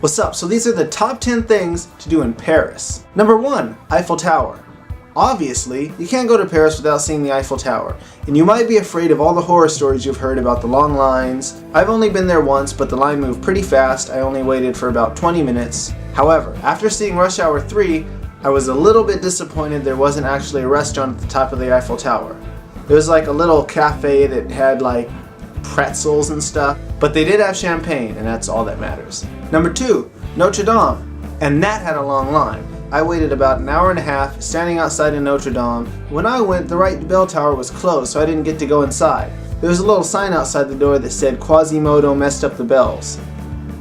What's up? So these are the top 10 things to do in Paris. Number 1, Eiffel Tower. Obviously, you can't go to Paris without seeing the Eiffel Tower, and you might be afraid of all the horror stories you've heard about the long lines. I've only been there once, but the line moved pretty fast. I only waited for about 20 minutes. However, after seeing Rush Hour 3, I was a little bit disappointed there wasn't actually a restaurant at the top of the Eiffel Tower. It was like a little cafe that had like pretzels and stuff, but they did have champagne, and that's all that matters. Number 2, Notre Dame, and that had a long line. I waited about an hour and a half standing outside of Notre Dame. When I went, the right bell tower was closed, so I didn't get to go inside. There was a little sign outside the door that said Quasimodo messed up the bells.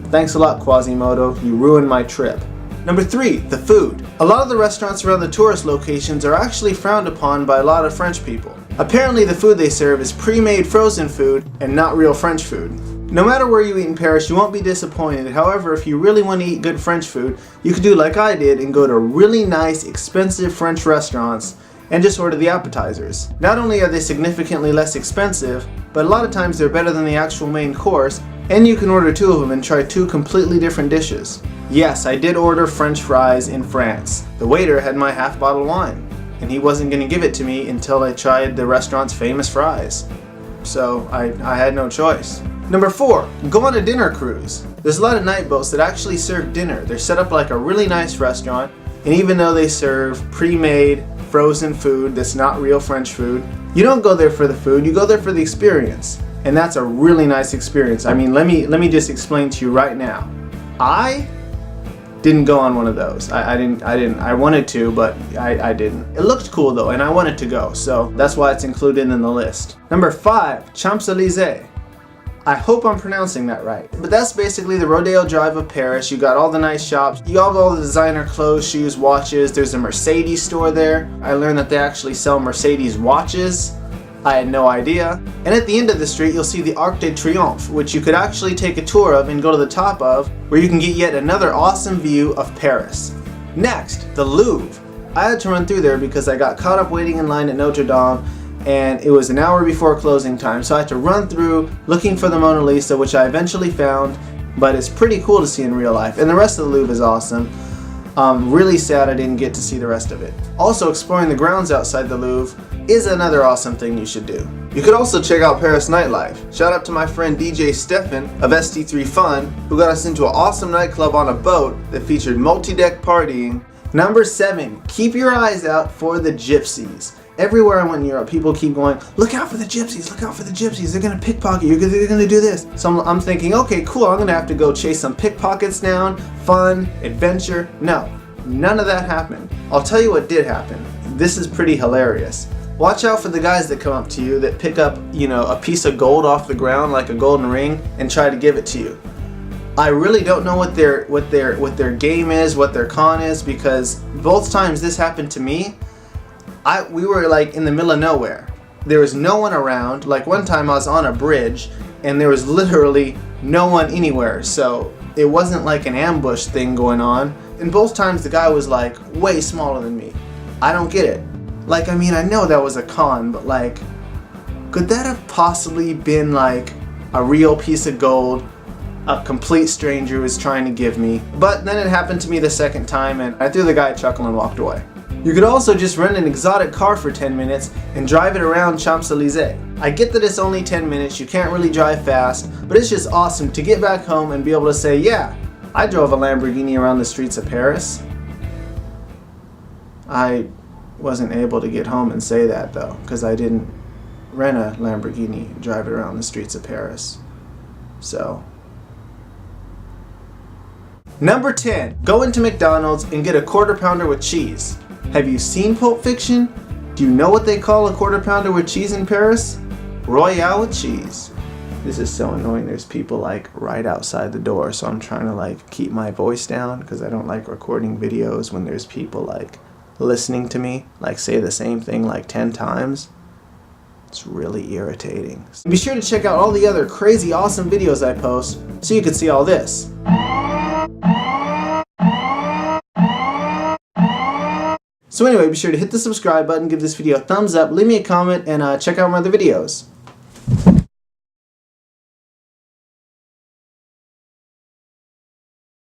Thanks a lot, Quasimodo, you ruined my trip. Number 3, the food. A lot of the restaurants around the tourist locations are actually frowned upon by a lot of French people. Apparently the food they serve is pre-made frozen food and not real French food. No matter where you eat in Paris, you won't be disappointed. However, if you really want to eat good French food, you could do like I did and go to really nice, expensive French restaurants and just order the appetizers. Not only are they significantly less expensive, but a lot of times they're better than the actual main course, and you can order 2 of them and try 2 completely different dishes. Yes, I did order French fries in France. The waiter had my half bottle of wine, and he wasn't going to give it to me until I tried the restaurant's famous fries. So I had no choice. Number 4, go on a dinner cruise. There's a lot of night boats that actually serve dinner. They're set up like a really nice restaurant, and even though they serve pre-made frozen food that's not real French food, you don't go there for the food, you go there for the experience. And that's a really nice experience. I mean, let me just explain to you right now. I didn't go on one of those. I wanted to, but I didn't. It looked cool though, and I wanted to go, so that's why it's included in the list. Number 5, Champs-Élysées. I hope I'm pronouncing that right. But that's basically the Rodeo Drive of Paris. You got all the nice shops. You got all the designer clothes, shoes, watches. There's a Mercedes store there. I learned that they actually sell Mercedes watches. I had no idea. And at the end of the street, you'll see the Arc de Triomphe, which you could actually take a tour of and go to the top of, where you can get yet another awesome view of Paris. Next, the Louvre. I had to run through there because I got caught up waiting in line at Notre Dame, and it was an hour before closing time, so I had to run through looking for the Mona Lisa, which I eventually found, but it's pretty cool to see in real life, and the rest of the Louvre is awesome. Really sad I didn't get to see the rest of it. Also, exploring the grounds outside the Louvre is another awesome thing you should do. You could also check out Paris nightlife. Shout out to my friend DJ Stefan of ST3 Fun, who got us into an awesome nightclub on a boat that featured multi-deck partying. Number 7, keep your eyes out for the gypsies. Everywhere I went in Europe, people keep going, look out for the gypsies, look out for the gypsies, they're gonna pickpocket you, they're gonna do this. So I'm thinking, okay, cool, I'm gonna have to go chase some pickpockets down, fun, adventure. No, none of that happened. I'll tell you what did happen. This is pretty hilarious. Watch out for the guys that come up to you that pick up, a piece of gold off the ground like a golden ring and try to give it to you. I really don't know what their game is, what their con is, because both times this happened to me, we were like in the middle of nowhere. There was no one around. Like one time I was on a bridge and there was literally no one anywhere. So it wasn't like an ambush thing going on. And both times the guy was like way smaller than me. I don't get it. Like, I mean, I know that was a con, but like, could that have possibly been like a real piece of gold a complete stranger was trying to give me? But then it happened to me the second time and I threw the guy a chuckle and walked away. You could also just rent an exotic car for 10 minutes and drive it around Champs-Élysées. I get that it's only 10 minutes, you can't really drive fast, but it's just awesome to get back home and be able to say, yeah, I drove a Lamborghini around the streets of Paris. I wasn't able to get home and say that though, because I didn't rent a Lamborghini and drive it around the streets of Paris. So. Number 10, go into McDonald's and get a quarter pounder with cheese. Have you seen Pulp Fiction? Do you know what they call a quarter pounder with cheese in Paris? Royale with cheese. This is so annoying. There's people like right outside the door, so I'm trying to like keep my voice down because I don't like recording videos when there's people like listening to me like say the same thing like 10 times. It's really irritating. Be sure to check out all the other crazy awesome videos I post so you can see all this. So anyway, be sure to hit the subscribe button, give this video a thumbs up, leave me a comment, and check out my other videos.